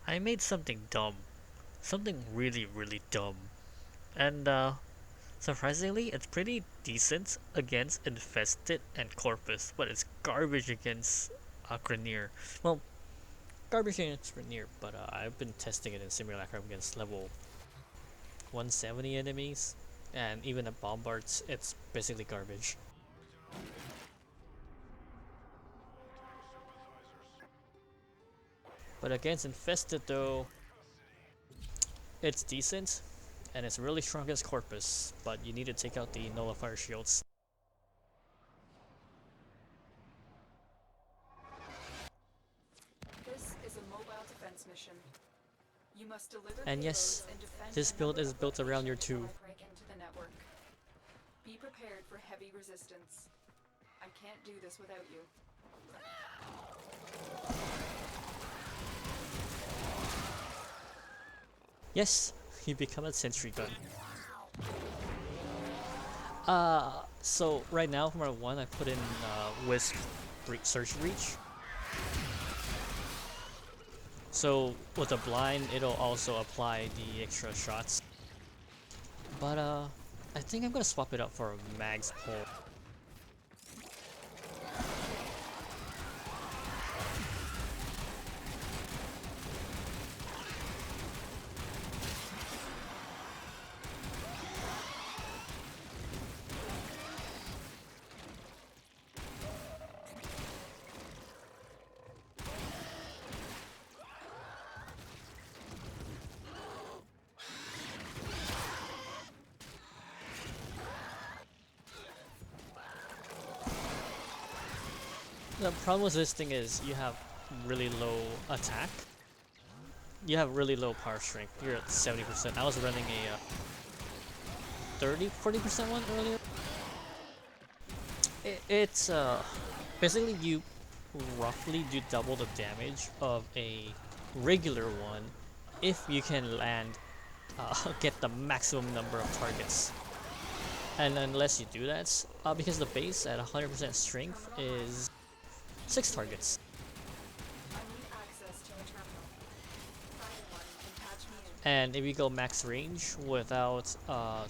I made something dumb. Something really, really dumb. And surprisingly, it's pretty decent against Infested and Corpus, but it's garbage against Grenier. Well, garbage against Grenier, but I've been testing it in Simulacrum against level 170 enemies, and even at Bombards, it's basically garbage. But against Infested though, it's decent, and it's really strong against Corpus, but you need to take out the Nullifier shields. This is a mobile defense mission. You must deliver And payloads yes, and defend this a build number is of built around your locations 2. while I break into the network. Be prepared for heavy resistance. I can't do this without you. Yes, you become a sentry gun. So right now for my 1, I put in Wisp Search Reach. So with a blind, it'll also apply the extra shots. But I think I'm gonna swap it up for a Mag's Pull. The problem with this thing is you have really low attack. You have really low power strength. You're at 70%. I was running a 40% one earlier. It's basically you roughly do double the damage of a regular one if you can land get the maximum number of targets. And unless you do that, because the base at 100% strength is 6 targets. I need access to a terminal. Find one and patch me in. And if you go max range without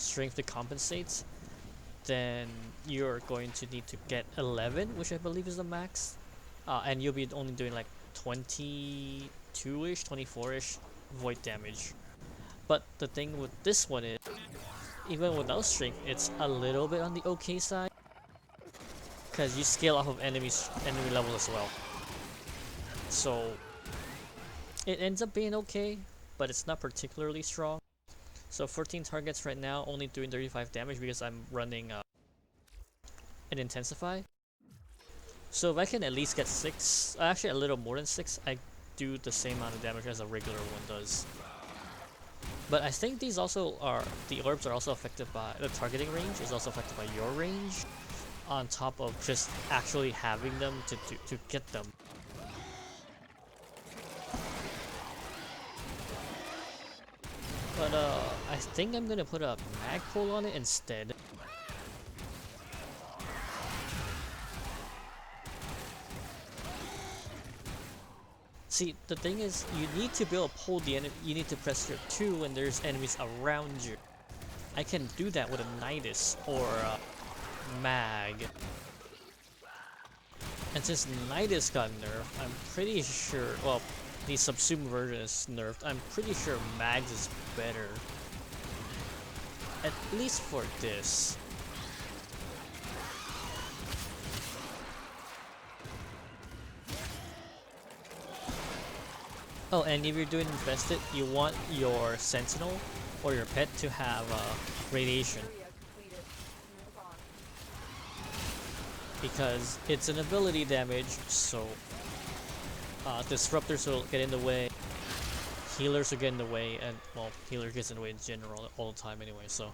strength to compensate, then you're going to need to get 11, which I believe is the max. And you'll be only doing like 22-ish, 24-ish void damage. But the thing with this one is, even without strength, it's a little bit on the okay side. Because you scale off of enemy level as well. So it ends up being okay, but it's not particularly strong. So 14 targets right now, only doing 35 damage because I'm running an Intensify. So if I can at least get 6, actually a little more than 6, I do the same amount of damage as a regular one does. But I think these also are, the orbs are also affected by, the targeting range is also affected by your range, on top of just actually having them to get them. But I think I'm gonna put a mag pull on it instead. See, the thing is, you need to be able to pull the enemy. You need to press your 2 when there's enemies around you. I can do that with a Nidus or a Mag. And since Nidus got nerfed, I'm pretty sure. Well, the subsumed version is nerfed. I'm pretty sure Mags is better. At least for this. Oh, and if you're doing infested, you want your sentinel or your pet to have radiation. Area completed. Move on. Because it's an ability damage, so disruptors will get in the way, healers will get in the way, and well, healer gets in the way in general all the time anyway, so.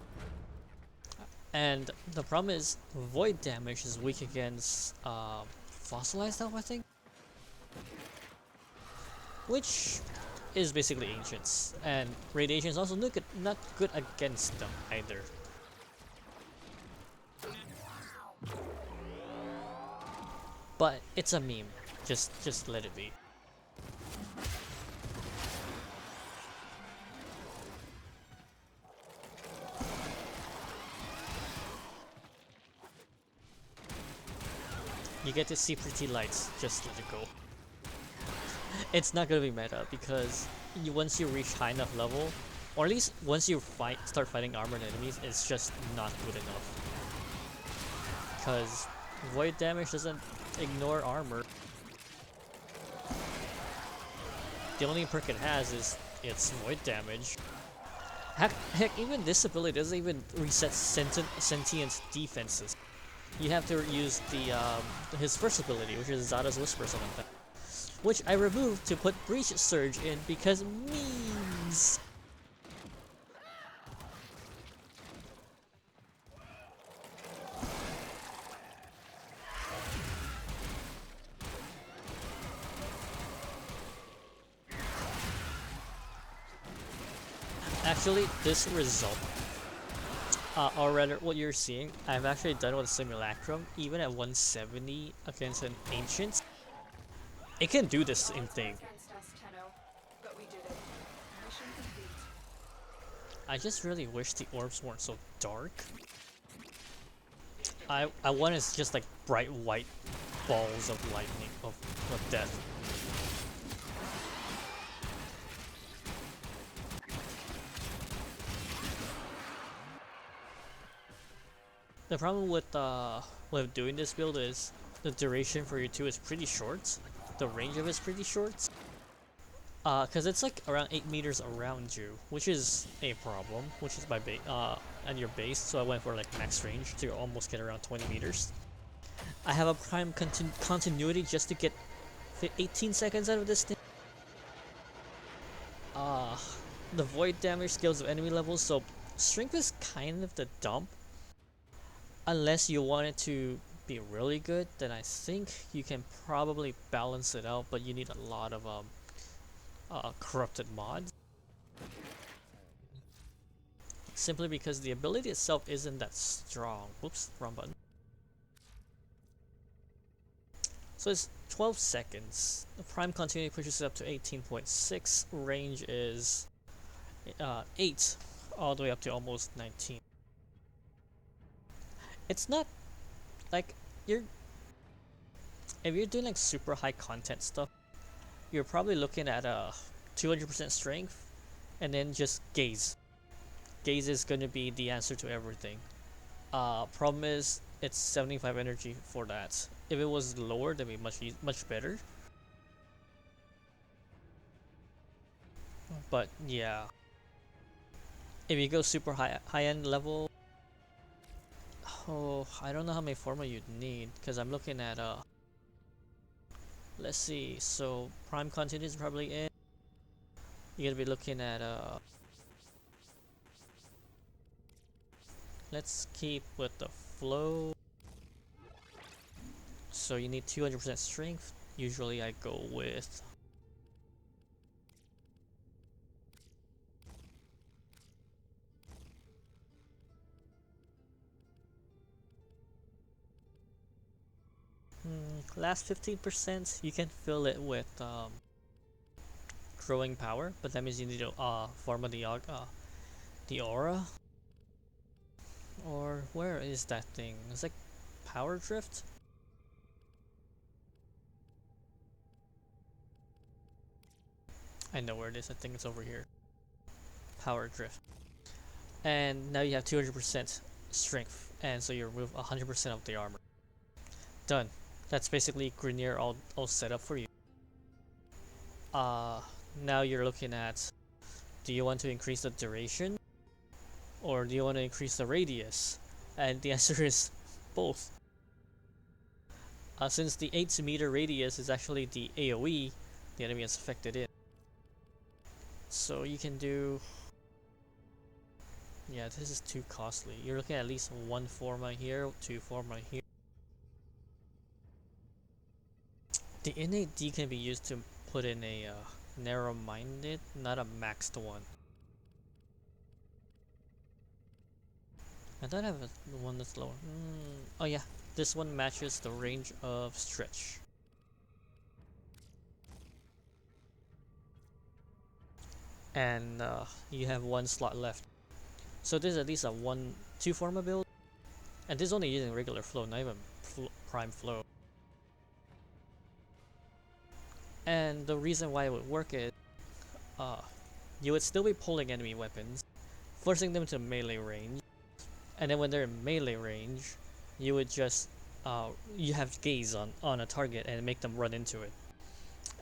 And the problem is, void damage is weak against fossilized health, I think? Which is basically ancients, and radiation is also not good against them either. But it's a meme. Just let it be. You get to see pretty lights, just let it go. It's not gonna be meta because once you reach high enough level, or at least once you start fighting armored enemies, it's just not good enough. Because void damage doesn't ignore armor. The only perk it has is its void damage. Heck, even this ability doesn't even reset sentient defenses. You have to use his first ability, which is Zada's Whisper something like that, which I removed to put Breach Surge in because memes. Actually, this result, or rather what you're seeing, I've actually done with Simulacrum, even at 170 against an Ancient. It can do the same thing. But we did it. Mission complete. I just really wish the orbs weren't so dark. I want it's just like bright white balls of lightning, of death. The problem with doing this build is the duration for your 2 is pretty short. The range of it is pretty short. Cause it's like around 8 meters around you, which is a problem, which is my and your base, so I went for like max range to almost get around 20 meters. I have a prime continuity just to get 18 seconds out of this thing. The void damage scales of enemy levels, so strength is kind of the dump. Unless you want it to be really good, then I think you can probably balance it out, but you need a lot of corrupted mods. Simply because the ability itself isn't that strong. Whoops, wrong button. So it's 12 seconds. The prime continuity pushes it up to 18.6. Range is 8, all the way up to almost 19. It's not like if you're doing like super high content stuff, you're probably looking at 200% strength, and then just gaze. Gaze is gonna be the answer to everything. Problem is it's 75 energy for that. If it was lower, that'd be much better. But yeah, if you go super high end level, oh, I don't know how many forma you'd need, because I'm looking at let's see, so prime continuity is probably in. You're gonna be looking at let's keep with the flow. So you need 200% strength. Usually I go with last 15%. You can fill it with growing power, but that means you need to form the aura. Or where is that thing? It's like power drift. I know where it is. I think it's over here. Power drift. And now you have 200% strength, and so you remove 100% of the armor. Done. That's basically Grenier all set up for you. Now you're looking at, do you want to increase the duration, or do you want to increase the radius? And the answer is both. Since the 8-meter radius is actually the AoE the enemy is affected in. So you can do... Yeah, this is too costly. You're looking at least 1 forma here, 2 forma here. The innate D can be used to put in a narrow-minded, not a maxed one. I don't have one that's lower. Oh yeah, this one matches the range of stretch. And you have 1 slot left. So this is at least a 2 forma build. And this is only using regular flow, not even prime flow. And the reason why it would work is uh, you would still be pulling enemy weapons, forcing them to melee range, and then when they're in melee range, you would just you have gaze on a target and make them run into it,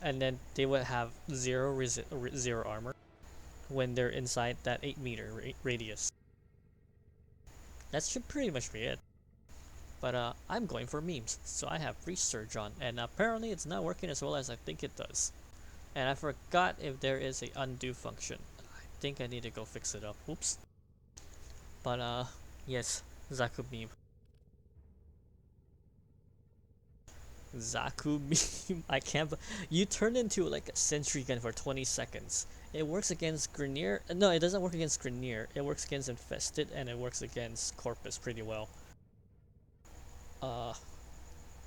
and then they would have zero armor when they're inside that 8 meter radius. That should pretty much be it. But I'm going for memes, so I have research on, and apparently it's not working as well as I think it does. And I forgot if there is a undo function. I think I need to go fix it up. Oops. But yes, Xaku Meme. Xaku Meme. I can't. You turn into like a sentry gun for 20 seconds. It works against Grenier. No, it doesn't work against Grenier. It works against Infested, and it works against Corpus pretty well. Uh,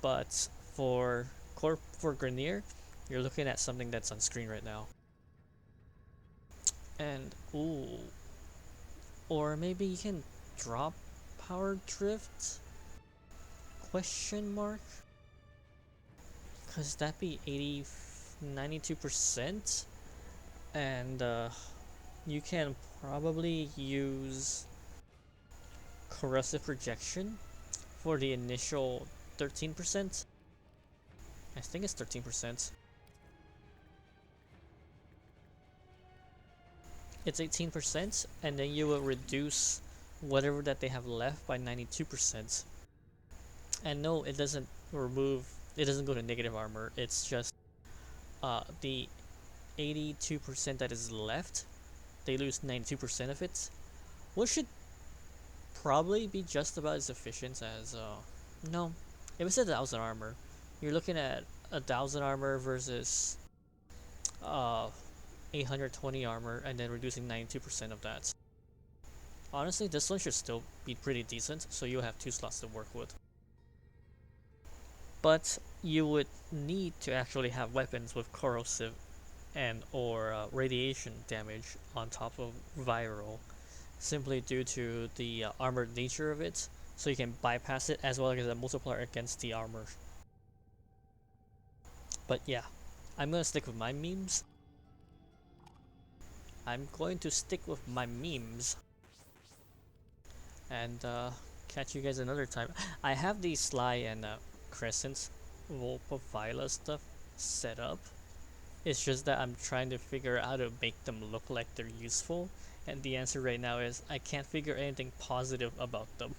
but for Grenier, you're looking at something that's on screen right now. And ooh, or maybe you can drop power drift? Question mark? Cause that'd be 92%, and you can probably use corrosive projection for the initial 13%. I think it's 13%. It's 18%, and then you will reduce whatever that they have left by 92%. And no, it doesn't go to negative armor. It's just the 82% that is left, they lose 92% of it, which should probably be just about as efficient as no. If it's 1,000 armor, you're looking at 1,000 armor versus 820 armor, and then reducing 92% of that. Honestly, this one should still be pretty decent, so you'll have 2 slots to work with. But you would need to actually have weapons with corrosive and or radiation damage on top of viral, simply due to the armored nature of it, so you can bypass it as well as a multiplier against the armor. But yeah, I'm gonna stick with my memes. I'm going to stick with my memes. And catch you guys another time. I have the Sly and Crescent Vulpa stuff set up. It's just that I'm trying to figure out how to make them look like they're useful, and the answer right now is I can't figure anything positive about them.